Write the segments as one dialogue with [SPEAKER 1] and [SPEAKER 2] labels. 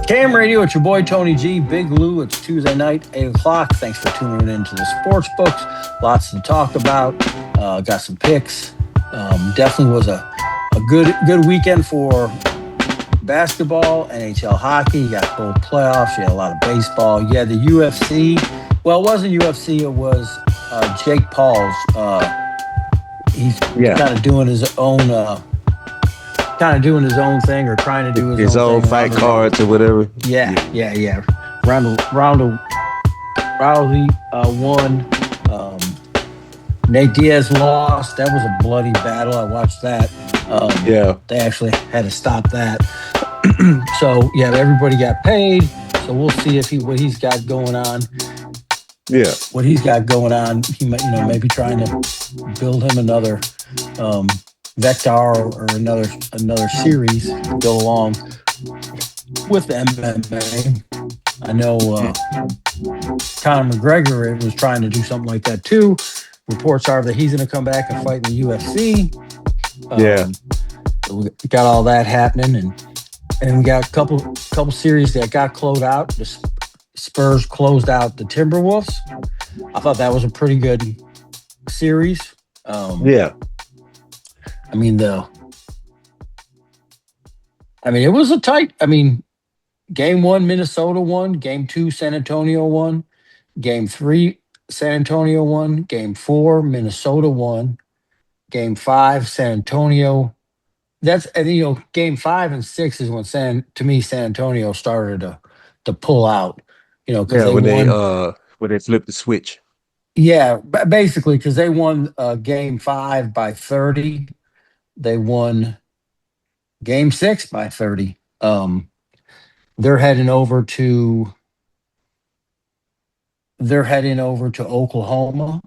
[SPEAKER 1] Cam Radio, it's your boy Tony G. Big Lou, it's Tuesday night, 8 o'clock. Thanks for tuning in to the sports books. Lots to talk about. Got some picks. Definitely was a good weekend for basketball, NHL hockey. You got both playoffs. You had a lot of baseball. You had the UFC. Well, it wasn't UFC. It was Jake Paul's. He's
[SPEAKER 2] Yeah,
[SPEAKER 1] kind of doing his own. Thing or trying to do his
[SPEAKER 2] his
[SPEAKER 1] own
[SPEAKER 2] own
[SPEAKER 1] thing around
[SPEAKER 2] fight
[SPEAKER 1] the world.
[SPEAKER 2] cards or whatever.
[SPEAKER 1] Yeah,
[SPEAKER 2] Yeah,
[SPEAKER 1] yeah, yeah. Ronald Rousey won. Um, Nate Diaz lost. That was a bloody battle. I watched that.
[SPEAKER 2] yeah,
[SPEAKER 1] They actually had to stop that. So yeah, everybody got paid. So we'll see if what he's got going on.
[SPEAKER 2] yeah,
[SPEAKER 1] What he's got going on. He might, maybe trying to build him another um, vector or another series to go along with the MMA. I know Conor McGregor was trying to do something like that too. Reports are that he's going to come back and fight in the UFC.
[SPEAKER 2] yeah,
[SPEAKER 1] Um, so we got all that happening, and we got a couple series that got closed out. The Spurs closed out the Timberwolves. I thought that was a pretty good series.
[SPEAKER 2] yeah.
[SPEAKER 1] I mean it was a tight. Game one, Minnesota won. Game two, San Antonio won. Game three, San Antonio won. Game four, Minnesota won. Game five, San Antonio. Game five and six is when San Antonio started to pull out. Because
[SPEAKER 2] Yeah,
[SPEAKER 1] they won.
[SPEAKER 2] when they flip the switch.
[SPEAKER 1] Yeah, basically because they won game five by 30. They won game six by 30. They're heading over to they're heading over to Oklahoma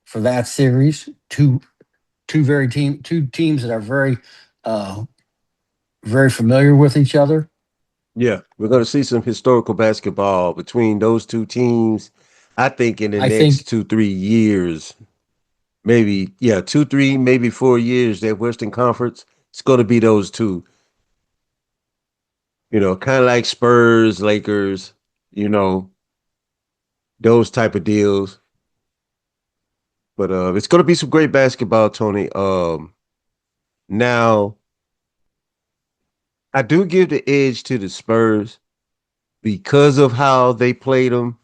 [SPEAKER 1] for that series. Two teams that are uh very familiar with each other.
[SPEAKER 2] Yeah, we're going to see some historical basketball between those two teams. I think in the
[SPEAKER 1] I think
[SPEAKER 2] next 2, 3 years, maybe, yeah, 2, 3, maybe 4 years, that Western Conference, it's going to be those two. Kind of like Spurs, Lakers, you know, those type of deals. But it's going to be some great basketball, Tony. Now, I do give the edge to the Spurs because of how they played them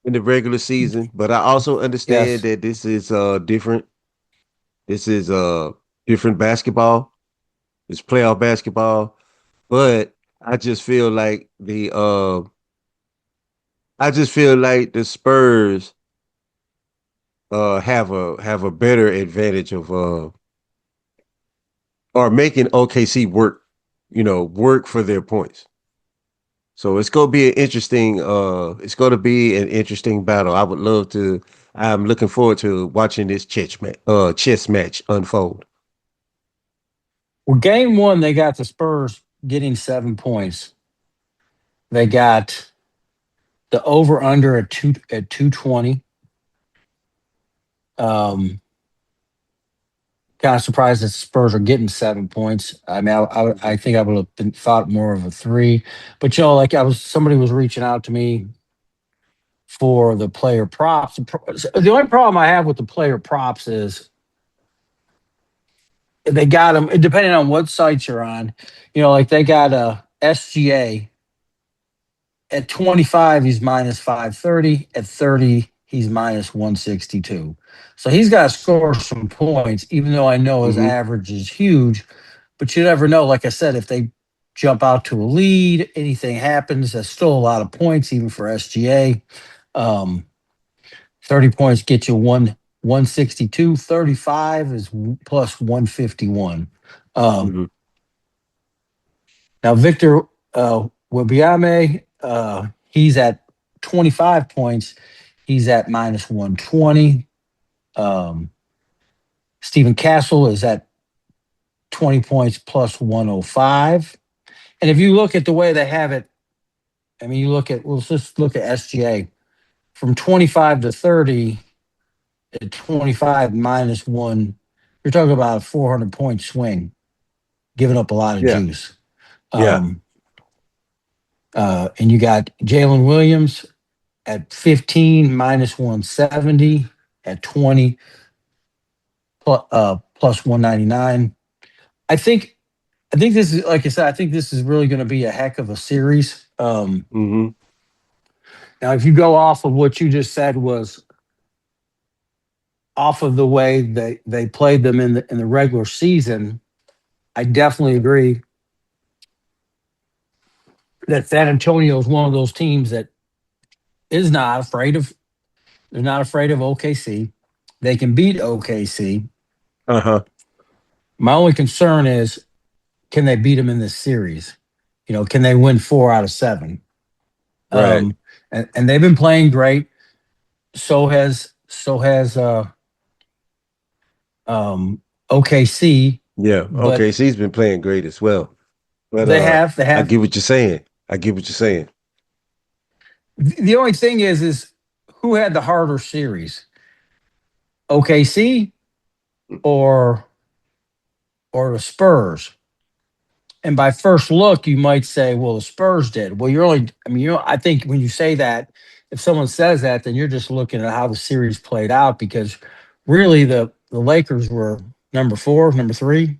[SPEAKER 2] in the regular season, but I also understand
[SPEAKER 1] yes.
[SPEAKER 2] that this is different. This is different basketball. It's playoff basketball, but I just feel like the Spurs have a better advantage of or making OKC work for their points. So it's gonna be an interesting battle. I'm looking forward to watching this chess match unfold.
[SPEAKER 1] Well, game one, they got the Spurs getting 7 points. They got the over under at 220. Um, Kind of surprised that the Spurs are getting 7 points. I think I would have thought more of a three, but like somebody was reaching out to me for the player props. The only problem I have with the player props is they got them depending on what sites you're on. Like they got a SGA at 25, he's minus 530. At 30, he's minus 162. So he's got to score some points, even though I know his
[SPEAKER 2] Hmm.
[SPEAKER 1] average is huge. But you never know. Like I said, if they jump out to a lead, anything happens, that's still a lot of points, even for SGA. Um, 30 points get you 162. 35 is plus 151. Um,
[SPEAKER 2] Hmm.
[SPEAKER 1] Now, Victor Wembanyama, he's at 25 points. He's at minus 120. Um, Stephen Castle is at 20 points plus 105. And if you look at the way they have it, let's just look at SGA from 25 to 30 at 25 minus one. You're talking about a 400 point swing, giving up a lot of
[SPEAKER 2] Yeah,
[SPEAKER 1] juice.
[SPEAKER 2] yeah,
[SPEAKER 1] Um, And you got Jalen Williams at 15 minus 170, at 20 plus 199. I think I think this is, like I said, I think this is really going to be a heck of a series.
[SPEAKER 2] Mm-hmm.
[SPEAKER 1] Now, if you go off of what you just said, was off of the way they played them in the regular season, I definitely agree that San Antonio is one of those teams that is not afraid of. They're not afraid of OKC. They can beat OKC.
[SPEAKER 2] Uh-huh.
[SPEAKER 1] My only concern is, can they beat them in this series? Can they win 4 out of 7?
[SPEAKER 2] Right.
[SPEAKER 1] And they've been playing great. So has um, OKC,
[SPEAKER 2] Yeah.
[SPEAKER 1] but
[SPEAKER 2] Okay. She's been playing great as well. But
[SPEAKER 1] they
[SPEAKER 2] I
[SPEAKER 1] have.
[SPEAKER 2] get what you're saying. I get what you're saying.
[SPEAKER 1] The only thing is who had the harder series, OKC or the Spurs? And by first look, you might say, well, the Spurs did. Well, you're only, I mean, I think when you say that, if someone says that, then you're just looking at how the series played out, because really the Lakers were number 4, number 3.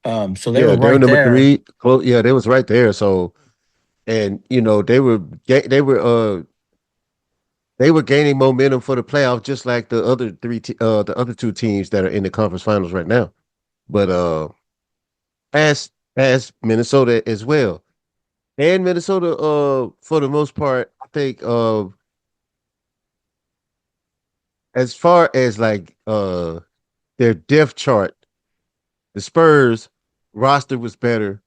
[SPEAKER 1] So they were
[SPEAKER 2] Yeah, they were
[SPEAKER 1] right
[SPEAKER 2] number
[SPEAKER 1] there.
[SPEAKER 2] 3. Close. Yeah, they was right there. So, and they were gaining momentum for the playoffs, just like the other two teams that are in the conference finals right now. But as Minnesota as well, and Minnesota, for the most part, I think as far as like their depth chart, the Spurs roster was better,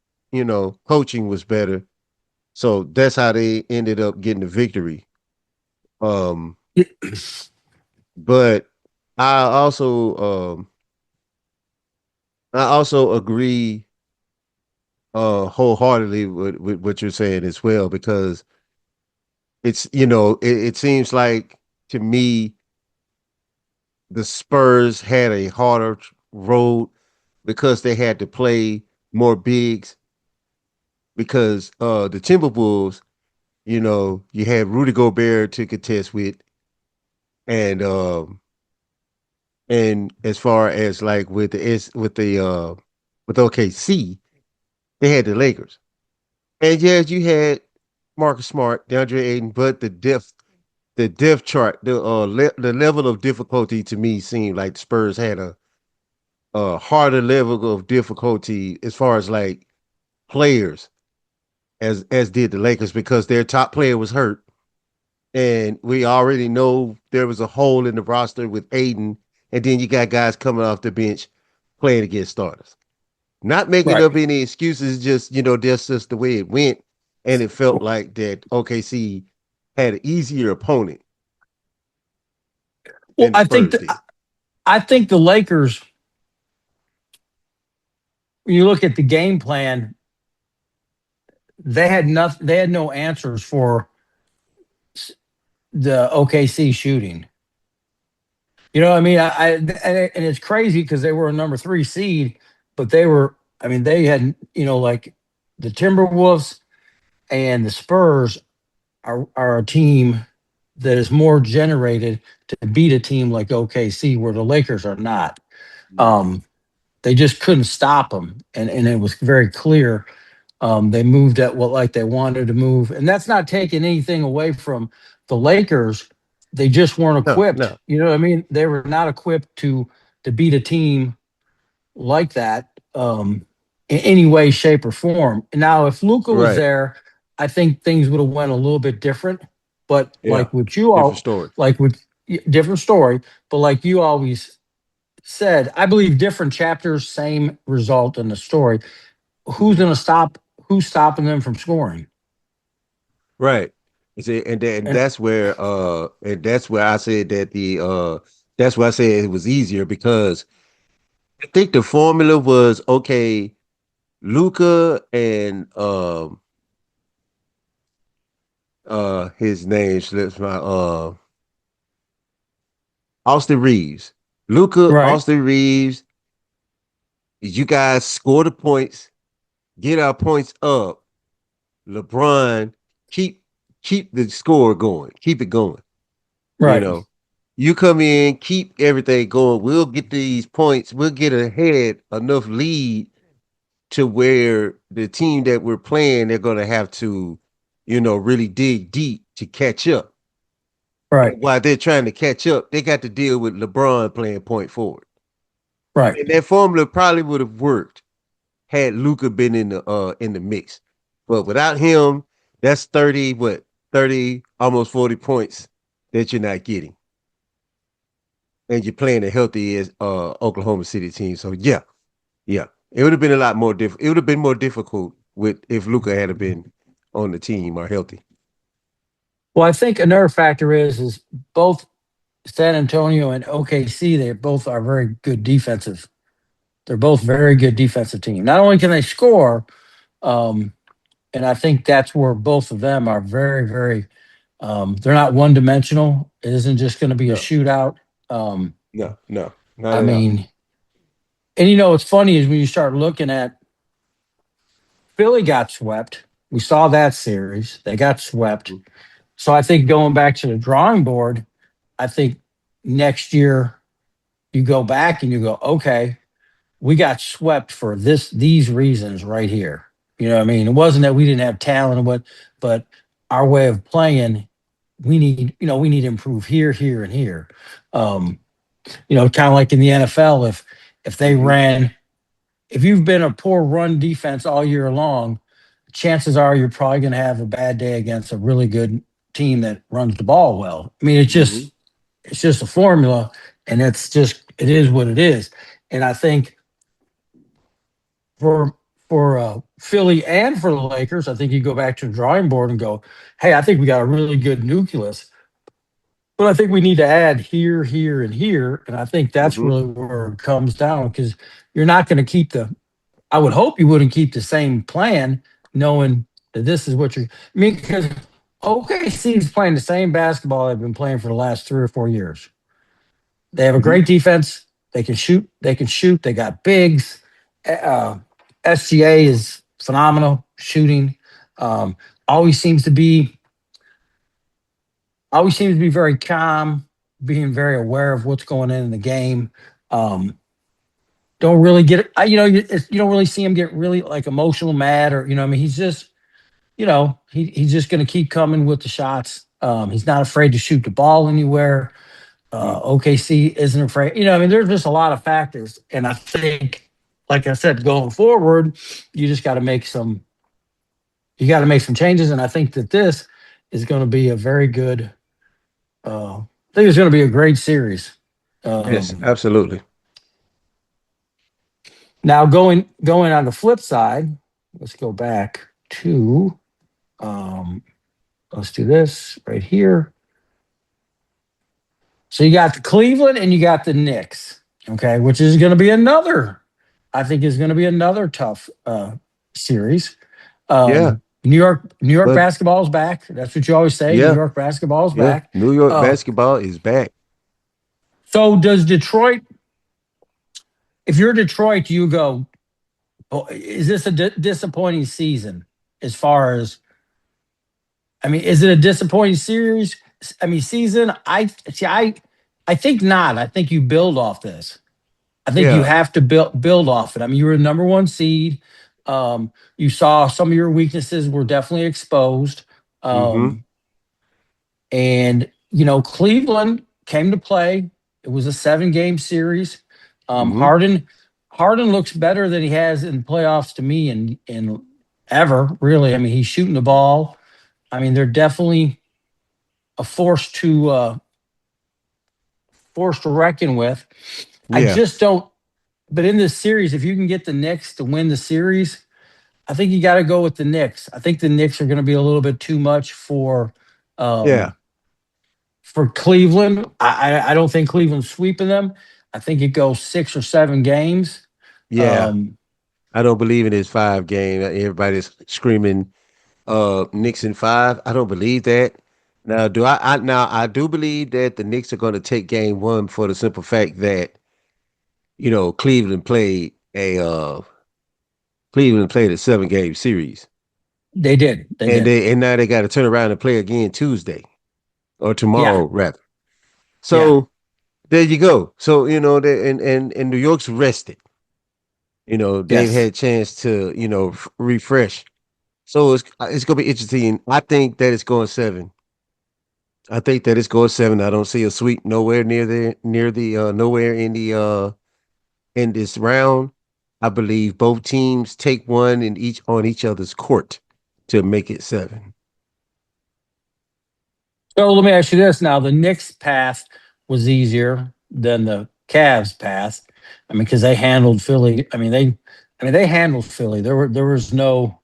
[SPEAKER 2] coaching was better. So that's how they ended up getting the victory. Um, but I also um I also agree wholeheartedly with what you're saying as well, because it seems like to me the Spurs had a harder road because they had to play more bigs, because the Timberwolves, you had Rudy Gobert to contest with, and as far as like with OKC, they had the Lakers. And yes, you had Marcus Smart, DeAndre Ayton, but the depth chart, the level of difficulty to me seemed like the Spurs had a harder level of difficulty as far as like players, as did the Lakers, because their top player was hurt, and we already know there was a hole in the roster with Aiden, and then you got guys coming off the bench playing against starters. Not making
[SPEAKER 1] Right.
[SPEAKER 2] up any excuses, just that's just the way it went, and it felt like that OKC had an easier opponent
[SPEAKER 1] Well,
[SPEAKER 2] than the Spurs did.
[SPEAKER 1] I think the Lakers, when you look at the game plan, they had nothing. They had no answers for the OKC shooting. You know what I mean? And it's crazy because they were a number 3 seed, but they were. I mean, they had, like the Timberwolves and the Spurs are a team that is more generated to beat a team like OKC, where the Lakers are not.
[SPEAKER 2] Mhm.
[SPEAKER 1] Um, they just couldn't stop them, and it was very clear. They moved at what, like, they wanted to move, and that's not taking anything away from the Lakers. They just weren't
[SPEAKER 2] No,
[SPEAKER 1] equipped.
[SPEAKER 2] no,
[SPEAKER 1] You know what I mean? They were not equipped to beat a team like that, in any way, shape, or form. Now, if Luca was
[SPEAKER 2] right,
[SPEAKER 1] there, I think things would have went a little bit different. But
[SPEAKER 2] yeah, different story.
[SPEAKER 1] like with different story, but like you always said, I believe different chapters, same result in the story. Who's
[SPEAKER 2] Mhm.
[SPEAKER 1] going to stop? Who's stopping them from scoring?
[SPEAKER 2] Right. You see, and
[SPEAKER 1] And
[SPEAKER 2] that's where I said that that's why I said it was easier, because I think the formula was okay. Luca and his name slips my Austin Reeves. Luca,
[SPEAKER 1] right,
[SPEAKER 2] Austin Reeves, you guys score the points, get our points up. LeBron keep keep the score going, keep it going. You
[SPEAKER 1] Right.
[SPEAKER 2] know, you come in, keep everything going. We'll get these points. We'll get ahead enough lead to where the team that we're playing, they're going to have to, really dig deep to catch up.
[SPEAKER 1] Right.
[SPEAKER 2] And while they're trying to catch up, they got to deal with LeBron playing point forward.
[SPEAKER 1] Right.
[SPEAKER 2] And that formula probably would have worked had Luca been in the mix. But without him, that's 30, what, 30, almost 40 points that you're not getting. And you're playing a healthy as Oklahoma City team. So yeah, yeah. It would have been a lot more difficult. It would have been more difficult with if Luca had been on the team or healthy.
[SPEAKER 1] Well, I think another factor is both San Antonio and OKC. They both are very good defensive. They're both very good defensive team. Not only can they score, um, and I think that's where both of them are very, very. They're not one dimensional. It isn't just going to be a
[SPEAKER 2] No,
[SPEAKER 1] shootout. Um,
[SPEAKER 2] no, no, not
[SPEAKER 1] I
[SPEAKER 2] at all.
[SPEAKER 1] mean, and what's funny is when you start looking at Philly got swept. We saw that series. They got swept.
[SPEAKER 2] Mhm.
[SPEAKER 1] So I think going back to the drawing board, I think next year you go back and you go, okay, we got swept for these reasons right here. You know what I mean? It wasn't that we didn't have talent, but our way of playing, we need to improve here, here, and here. Um, kind of like in the NFL, if they
[SPEAKER 2] Mhm.
[SPEAKER 1] ran, if you've been a poor run defense all year long, chances are you're probably going to have a bad day against a really good team that runs the ball well. I mean,
[SPEAKER 2] Mhm.
[SPEAKER 1] it's just a formula, and it is what it is. And I think for Philly and for the Lakers, I think you go back to the drawing board and go, hey, I think we got a really good nucleus, but I think we need to add here, here, and here. And I think that's
[SPEAKER 2] Mhm.
[SPEAKER 1] really where it comes down because you're not going to keep the. I would hope you wouldn't keep the same plan, knowing that this is what you're. I mean, because OKC is playing the same basketball they've been playing for the last 3 or 4 years. They have a
[SPEAKER 2] Mhm.
[SPEAKER 1] great defense. They can shoot. They can shoot. They got bigs. Uh, SGA is phenomenal shooting. Um, always seems to be always seems to be very calm, being very aware of what's going on in the game. Um, don't really get it. You don't really see him get really like emotional, mad, or I mean, he's just he's just going to keep coming with the shots. He's not afraid to shoot the ball anywhere.
[SPEAKER 2] Mhm.
[SPEAKER 1] OKC isn't afraid. I mean, there's just a lot of factors, and I think, like I said, going forward, you just got to make some. You got to make some changes, and I think that this is going to be a very good. I think it's going to be a great series.
[SPEAKER 2] Yes,
[SPEAKER 1] Um,
[SPEAKER 2] absolutely.
[SPEAKER 1] now going on the flip side, let's go back to. Um, let's do this right here. So you got the Cleveland and you got the Knicks, okay, which is going to be another. I think is going to be another tough series.
[SPEAKER 2] Yeah,
[SPEAKER 1] New York
[SPEAKER 2] but
[SPEAKER 1] basketball is back. That's what you always say. New
[SPEAKER 2] yeah,
[SPEAKER 1] York basketball is
[SPEAKER 2] yeah.
[SPEAKER 1] back.
[SPEAKER 2] New York
[SPEAKER 1] Uh,
[SPEAKER 2] basketball is back.
[SPEAKER 1] so does Detroit? If you're Detroit, do you go? Oh, is this a disappointing season? As far as I mean, is it a disappointing series? I mean, season. I see. I think not. I think you build off this. I think you
[SPEAKER 2] Yeah.
[SPEAKER 1] have to build off it. I mean, you were the number one seed. You saw some of your weaknesses were definitely exposed.
[SPEAKER 2] Mhm.
[SPEAKER 1] Um, and Cleveland came to play. It was a 7 game series.
[SPEAKER 2] Mhm.
[SPEAKER 1] Harden looks better than he has in playoffs to me in ever really. I mean, he's shooting the ball. I mean, they're definitely a force to reckon with. I
[SPEAKER 2] Yeah.
[SPEAKER 1] just don't. But in this series, if you can get the Knicks to win the series, I think you got to go with the Knicks. I think the Knicks are going to be a little bit too much
[SPEAKER 2] Yeah.
[SPEAKER 1] um, for Cleveland. I don't think Cleveland's sweeping them. I think it goes 6 or 7 games.
[SPEAKER 2] Yeah.
[SPEAKER 1] Um,
[SPEAKER 2] I don't believe in this 5 game. Everybody's screaming Knicks in 5. I don't believe that. Now, I do believe that the Knicks are going to take game 1 for the simple fact that, Cleveland played a 7 game series.
[SPEAKER 1] They did. They
[SPEAKER 2] and
[SPEAKER 1] did.
[SPEAKER 2] now they got to turn around and play again Tuesday or
[SPEAKER 1] Yeah.
[SPEAKER 2] tomorrow rather.
[SPEAKER 1] Yeah.
[SPEAKER 2] So there you go. So they, and New York's rested. They've
[SPEAKER 1] Yes.
[SPEAKER 2] had a chance to refresh. So it's gonna be interesting. I think that it's going seven. I think that it's going seven. I don't see a sweep nowhere near the nowhere in this round. I believe both teams take one in each on each other's court to make it seven.
[SPEAKER 1] So let me ask you this now. The Knicks path was easier than the Cavs path. I mean, because they handled Philly. They handled Philly. There was no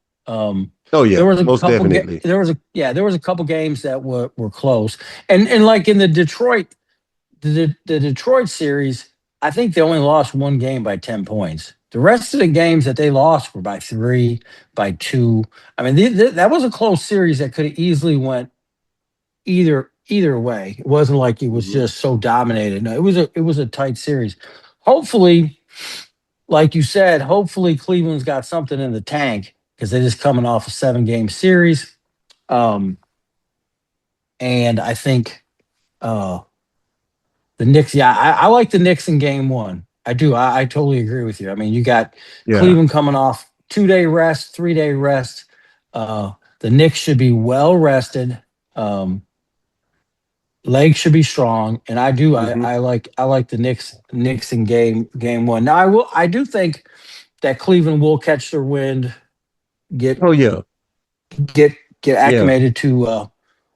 [SPEAKER 2] Oh yeah,
[SPEAKER 1] there was a
[SPEAKER 2] most
[SPEAKER 1] couple
[SPEAKER 2] definitely.
[SPEAKER 1] there was a couple games that were close. And like in the Detroit series, I think they only lost one game by 10 points. The rest of the games that they lost were by 3, by 2. I mean, that was a close series that could have easily went either way. It wasn't like it was
[SPEAKER 2] Hmm.
[SPEAKER 1] just so dominated. No, it was a tight series. Hopefully, like you said, hopefully Cleveland's got something in the tank because they're just coming off a 7-game series. Um, and I think uh, the Knicks, yeah, I like the Knicks in game one. I do. I totally agree with you. I mean, you got
[SPEAKER 2] Yeah.
[SPEAKER 1] Cleveland coming off 2-day rest, 3-day rest. Uh, the Knicks should be well rested. Um, legs should be strong, and I do. I,
[SPEAKER 2] Hmm.
[SPEAKER 1] I like I like the Knicks in game one. Now I do think that Cleveland will catch their wind, get
[SPEAKER 2] Oh yeah.
[SPEAKER 1] get get
[SPEAKER 2] Yeah.
[SPEAKER 1] acclimated to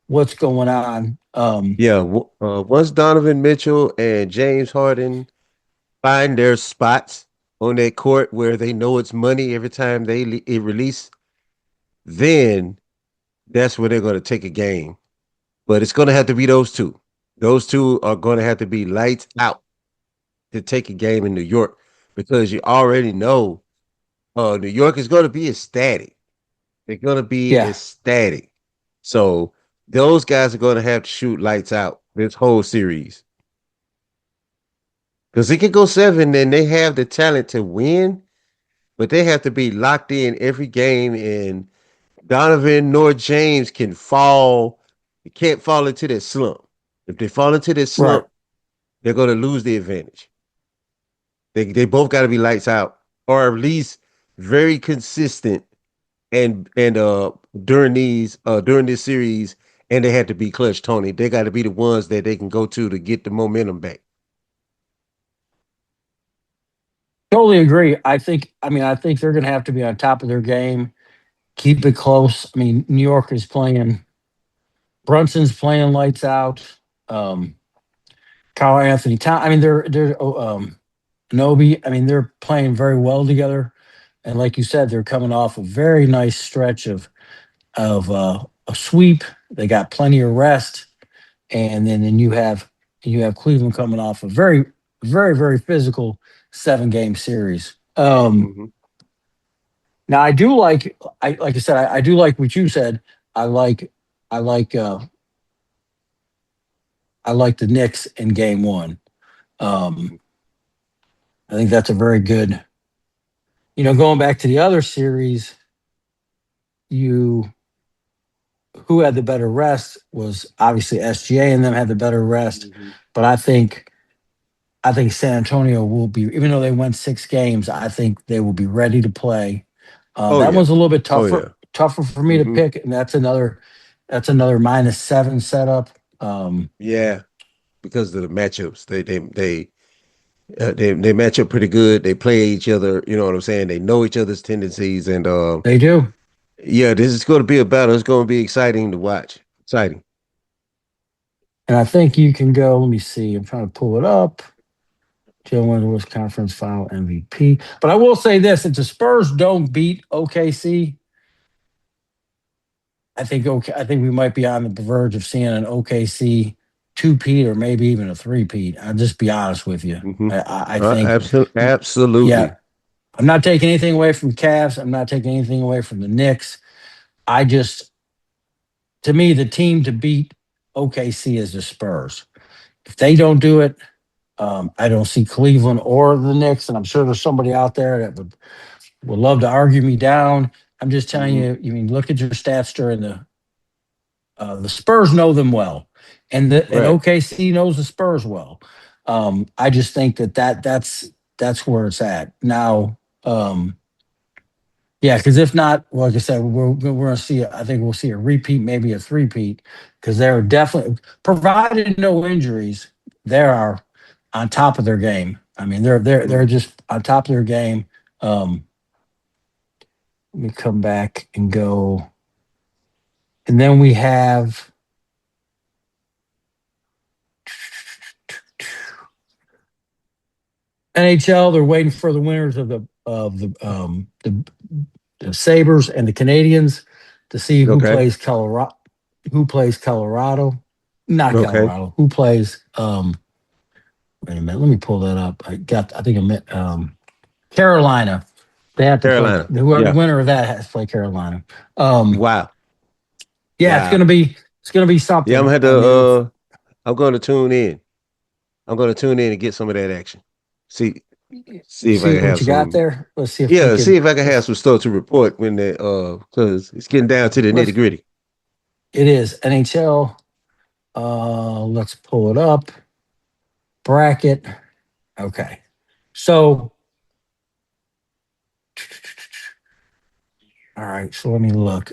[SPEAKER 1] what's going on.
[SPEAKER 2] Yeah. Once Donovan Mitchell and James Harden find their spots on that court where they know it's money every time it release, then that's where they're going to take a game. But it's going to have to be those two. Those two are going to have to be lights out to take a game in New York because you already know New York is going to be ecstatic. They're going to be
[SPEAKER 1] Yeah,
[SPEAKER 2] ecstatic. So those guys are going to have to shoot lights out this whole series because it could go seven and they have the talent to win, but they have to be locked in every game. And Donovan nor James can fall. They can't fall into that slump. If they fall into this
[SPEAKER 1] right.
[SPEAKER 2] slump, they're going to lose the advantage. They both got to be lights out, or at least very consistent. And during this series, and they had to be clutch, Tony. They got to be the ones that they can go to get the momentum back.
[SPEAKER 1] Totally agree. I think they're going to have to be on top of their game, keep it close. I mean, New York is playing. Brunson's playing lights out. Um, Carl Anthony Town. I mean, they're Nobi. I mean, they're playing very well together. And like you said, they're coming off a very nice stretch of a sweep. They got plenty of rest, and then you have Cleveland coming off a very physical 7-game series.
[SPEAKER 2] Mm-hmm.
[SPEAKER 1] Now I do like I said, I do like what you said. I like I like I like the Knicks in game one. Um, I think that's a very good. Going back to the other series, you who had the better rest was obviously SGA and them had the better rest,
[SPEAKER 2] Mm-hmm.
[SPEAKER 1] but I think San Antonio will be, even though they went 6 games, I think they will be ready to play.
[SPEAKER 2] Oh
[SPEAKER 1] That
[SPEAKER 2] yeah.
[SPEAKER 1] one's a little bit
[SPEAKER 2] Oh yeah.
[SPEAKER 1] tougher for me to
[SPEAKER 2] Mm-hmm.
[SPEAKER 1] pick, and that's another -7 setup.
[SPEAKER 2] Yeah, because of the matchups, they match up pretty good. They play each other. You know what I'm saying? They know each other's tendencies, and
[SPEAKER 1] They do,
[SPEAKER 2] yeah, this is going to be a battle. It's going to be exciting to watch. Exciting.
[SPEAKER 1] and I think you can go. Let me see. I'm trying to pull it up. Joe Wentworth Conference Final MVP. But I will say this: if the Spurs don't beat OKC, I think we might be on the verge of seeing an OKC two-peat or maybe even a three-peat. I'll just be honest with you.
[SPEAKER 2] Mm-hmm.
[SPEAKER 1] I think,
[SPEAKER 2] Absolutely.
[SPEAKER 1] yeah, I'm not taking anything away from Cavs. I'm not taking anything away from the Knicks. I just, to me, the team to beat OKC is the Spurs. If they don't do it, I don't see Cleveland or the Knicks, and I'm sure there's somebody out there that would love to argue me down. I'm just telling
[SPEAKER 2] Hmm.
[SPEAKER 1] you. You mean look at your stats during the Spurs know them well, and
[SPEAKER 2] Right.
[SPEAKER 1] OKC knows the Spurs well. I just think that's where it's at now. Yeah, because if not, like I said, we're going to see. I think we'll see a repeat, maybe a three-peat, because they're definitely, provided no injuries, they are on top of their game. I mean, they're
[SPEAKER 2] Hmm.
[SPEAKER 1] just on top of their game. Um, Let me come back and go, and then we have NHL. They're waiting for the winners of the Sabres and the Canadians to see who
[SPEAKER 2] Okay.
[SPEAKER 1] plays Colorado. Who plays Colorado? Not
[SPEAKER 2] Okay.
[SPEAKER 1] Colorado. Who plays? Wait a minute. Let me pull that up. I think I meant Carolina. They have to play.
[SPEAKER 2] Carolina.
[SPEAKER 1] Whoever
[SPEAKER 2] Yeah.
[SPEAKER 1] winner of that has to play Carolina. Um,
[SPEAKER 2] Wow.
[SPEAKER 1] yeah,
[SPEAKER 2] Wow.
[SPEAKER 1] it's gonna be
[SPEAKER 2] Yeah, I'm
[SPEAKER 1] something.
[SPEAKER 2] gonna have
[SPEAKER 1] I mean,
[SPEAKER 2] to I'm gonna tune in. I'm gonna tune in and get some of that action. See see if I
[SPEAKER 1] see
[SPEAKER 2] can
[SPEAKER 1] what
[SPEAKER 2] have
[SPEAKER 1] you got
[SPEAKER 2] some
[SPEAKER 1] there. Let's see if we
[SPEAKER 2] yeah, see
[SPEAKER 1] can.
[SPEAKER 2] if I can have some stuff to report when they because it's getting down to the nitty
[SPEAKER 1] Let's.
[SPEAKER 2] gritty.
[SPEAKER 1] It is NHL. Let's pull it up. Bracket. Okay. So, all right. So let me look.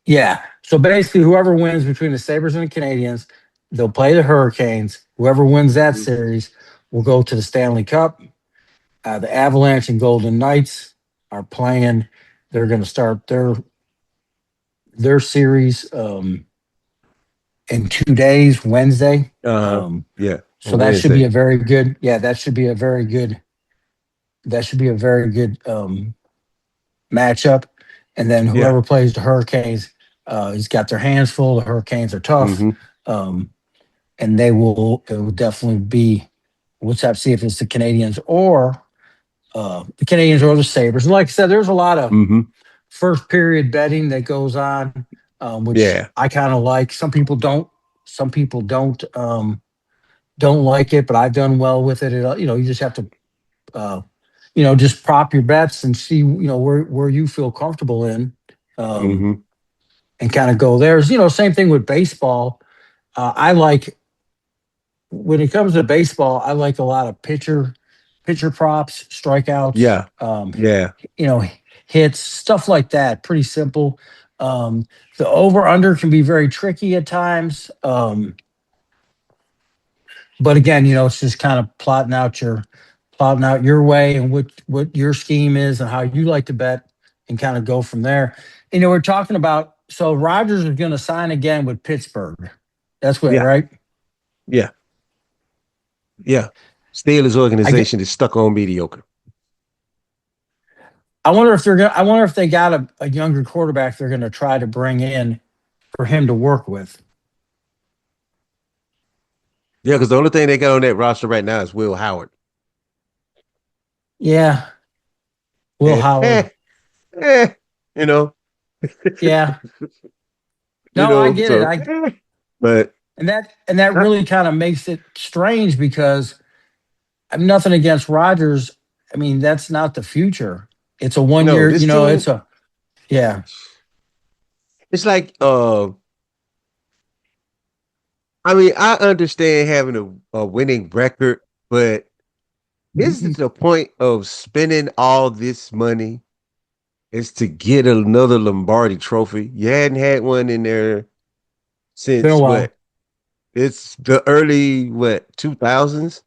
[SPEAKER 1] Yeah. So basically, whoever wins between the Sabres and the Canadians, they'll play the Hurricanes. Whoever wins that
[SPEAKER 2] Mhm.
[SPEAKER 1] series will go to the Stanley Cup. The Avalanche and Golden Knights are playing. They're going to start their series in 2 days, Wednesday.
[SPEAKER 2] Uh-huh.
[SPEAKER 1] Um,
[SPEAKER 2] Yeah.
[SPEAKER 1] so
[SPEAKER 2] On
[SPEAKER 1] that should be
[SPEAKER 2] Wednesday.
[SPEAKER 1] a very good. Yeah, that should be a very good. That should be a very good matchup. And then
[SPEAKER 2] Yeah.
[SPEAKER 1] whoever plays the Hurricanes, has got their hands full. The Hurricanes are tough,
[SPEAKER 2] Mm-hmm.
[SPEAKER 1] um, and they will. It will definitely be. Let's have to see if it's the Canadians or the Sabres. And like I said, there's a lot of
[SPEAKER 2] Mm-hmm.
[SPEAKER 1] first period betting that goes on, which
[SPEAKER 2] Yeah.
[SPEAKER 1] I kind of like. Some people don't. Some people don't like it, but I've done well with it. You just have to, uh, just prop your bets and see, where you feel comfortable in, um,
[SPEAKER 2] Mm-hmm.
[SPEAKER 1] and kind of go there. Same thing with baseball. I like when it comes to baseball. I like a lot of pitcher props, strikeouts,
[SPEAKER 2] Yeah. Yeah.
[SPEAKER 1] you know, hits, stuff like that. Pretty simple. Um, the over under can be very tricky at times. But again, it's just kind of plotting out your way and what your scheme is and how you like to bet and kind of go from there. We're talking about, so Rogers is going to sign again with Pittsburgh. That's what,
[SPEAKER 2] Yeah.
[SPEAKER 1] right?
[SPEAKER 2] Yeah. Yeah. Steelers
[SPEAKER 1] I get.
[SPEAKER 2] organization is stuck on mediocre.
[SPEAKER 1] I wonder if they got a younger quarterback they're going to try to bring in for him to work with.
[SPEAKER 2] Yeah, because the only thing they got on that roster right now is Will Howard.
[SPEAKER 1] Yeah, Will
[SPEAKER 2] Eh,
[SPEAKER 1] Howard.
[SPEAKER 2] eh, you know,
[SPEAKER 1] Yeah. No, I get it.
[SPEAKER 2] so but
[SPEAKER 1] And that
[SPEAKER 2] uh,
[SPEAKER 1] really kind of makes it strange because I'm nothing against Rodgers. I mean, that's not the future. It's a one
[SPEAKER 2] no,
[SPEAKER 1] year,
[SPEAKER 2] this
[SPEAKER 1] it's
[SPEAKER 2] team,
[SPEAKER 1] a, yeah,
[SPEAKER 2] it's like I mean, I understand having a winning record, but is it the point of spending all this money is to get another Lombardi trophy? You hadn't had one in there
[SPEAKER 1] been a
[SPEAKER 2] since
[SPEAKER 1] while.
[SPEAKER 2] what? It's the early what 2000s. It's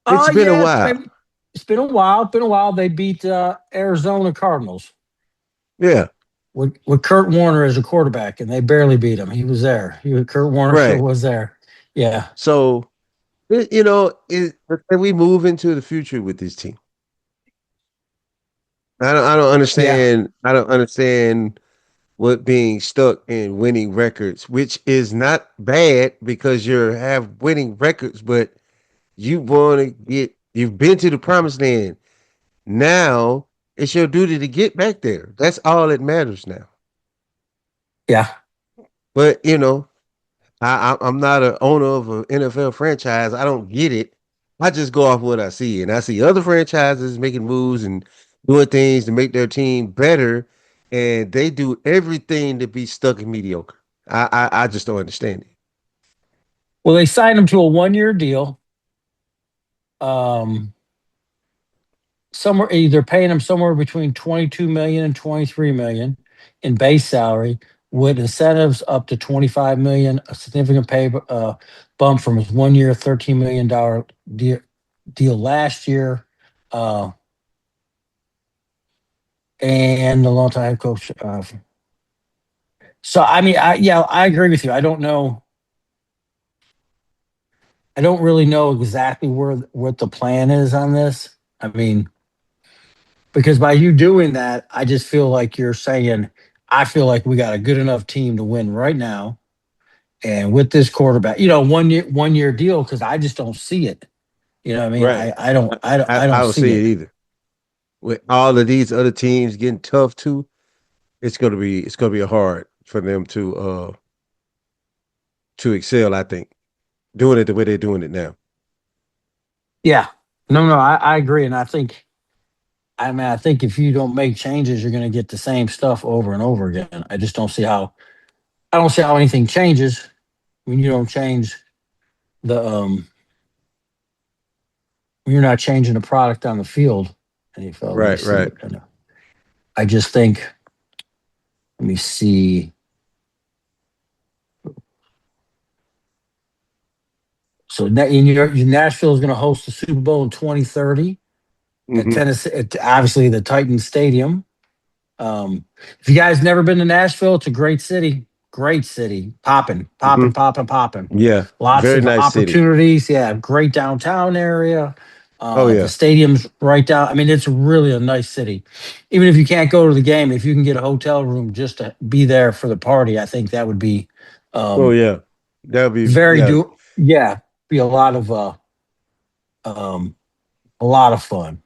[SPEAKER 1] Oh,
[SPEAKER 2] been a
[SPEAKER 1] yeah,
[SPEAKER 2] while.
[SPEAKER 1] maybe it's been a while. It's been a while. They beat Arizona Cardinals
[SPEAKER 2] Yeah,
[SPEAKER 1] with Kurt Warner as a quarterback, and they barely beat him. He was there. Kurt Warner sure
[SPEAKER 2] right.
[SPEAKER 1] was there. Yeah,
[SPEAKER 2] So can we move into the future with this team? I don't
[SPEAKER 1] yeah,
[SPEAKER 2] understand. I don't understand what being stuck in winning records, which is not bad because you have winning records, but you've been to the promised land. Now it's your duty to get back there. That's all that matters now.
[SPEAKER 1] yeah,
[SPEAKER 2] But I'm not an owner of an NFL franchise. I don't get it. I just go off what I see, and I see other franchises making moves and doing things to make their team better, and they do everything to be stuck in mediocre. I just don't understand it.
[SPEAKER 1] Well, they signed him to a 1 year deal. Um, somewhere either paying him somewhere between 22 million and 23 million in base salary, with incentives up to 25 million, a significant pay bump from his 1 year $13 million deal last year, uh, and the longtime head coach. So I mean, yeah, I agree with you. I don't know. I don't really know exactly where what the plan is on this. I mean, because by you doing that, I just feel like you're saying, I feel like we got a good enough team to win right now. And with this quarterback, 1 year deal, because I just don't see it. You know what I mean?
[SPEAKER 2] Right. I
[SPEAKER 1] I don't
[SPEAKER 2] don't
[SPEAKER 1] see
[SPEAKER 2] see it
[SPEAKER 1] it.
[SPEAKER 2] either. With all of these other teams getting tough too, it's gonna be hard for them to excel. I think doing it the way they're doing it now.
[SPEAKER 1] Yeah. No, no, I agree. And I think if you don't make changes, you're gonna get the same stuff over and over again. I just don't see how I don't see how anything changes when you don't change the when you're not changing the product on the field. NFL, let me
[SPEAKER 2] Right,
[SPEAKER 1] see
[SPEAKER 2] right.
[SPEAKER 1] what I just think. Let me see. So Nashville is going to host the Super Bowl in 2030 at
[SPEAKER 2] Hmm.
[SPEAKER 1] Tennessee, obviously the Titans Stadium. If you guys never been to Nashville, it's a great city, popping,
[SPEAKER 2] Hmm.
[SPEAKER 1] popping, popping, popping.
[SPEAKER 2] Yeah,
[SPEAKER 1] Lots
[SPEAKER 2] very
[SPEAKER 1] of
[SPEAKER 2] nice city.
[SPEAKER 1] opportunities. Yeah, great downtown area.
[SPEAKER 2] Oh
[SPEAKER 1] The
[SPEAKER 2] yeah.
[SPEAKER 1] stadium's right down. I mean, it's really a nice city. Even if you can't go to the game, if you can get a hotel room just to be there for the party, I think that would be
[SPEAKER 2] Oh
[SPEAKER 1] um,
[SPEAKER 2] yeah. That'll be
[SPEAKER 1] very
[SPEAKER 2] yeah.
[SPEAKER 1] do. Yeah, be um, a lot of fun.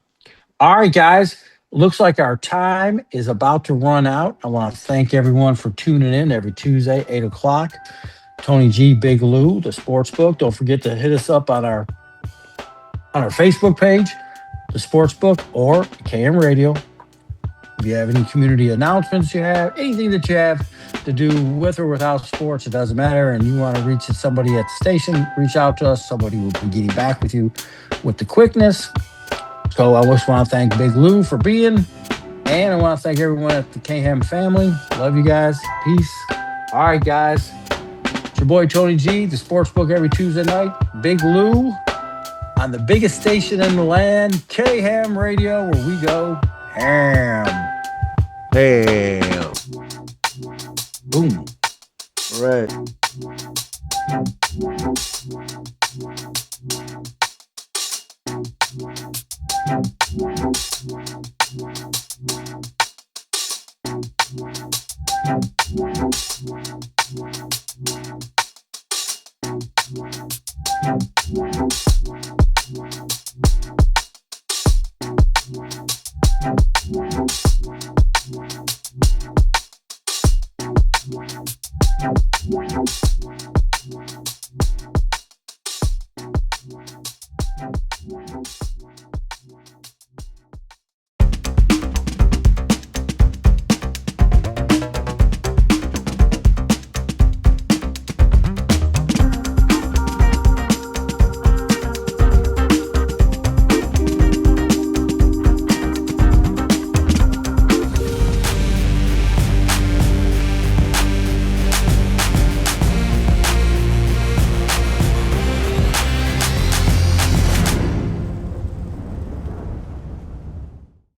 [SPEAKER 1] All right, guys. Looks like our time is about to run out. I want to thank everyone for tuning in every Tuesday, 8 o'clock. Tony G, Big Lou, the sports book. Don't forget to hit us up on our Facebook page, the sports book, or KM Radio. If you have any community announcements, you have anything that you have to do with or without sports, it doesn't matter. And you want to reach somebody at the station, reach out to us. Somebody will be getting back with you with the quickness. So I just want to thank Big Lou for being, and I want to thank everyone at the KM family. Love you guys. Peace. All right, guys. It's your boy Tony G, the sports book every Tuesday night. Big Lou on the biggest station in the land, KM Radio, where we go ham.
[SPEAKER 2] Damn.
[SPEAKER 1] Boom.
[SPEAKER 2] Right.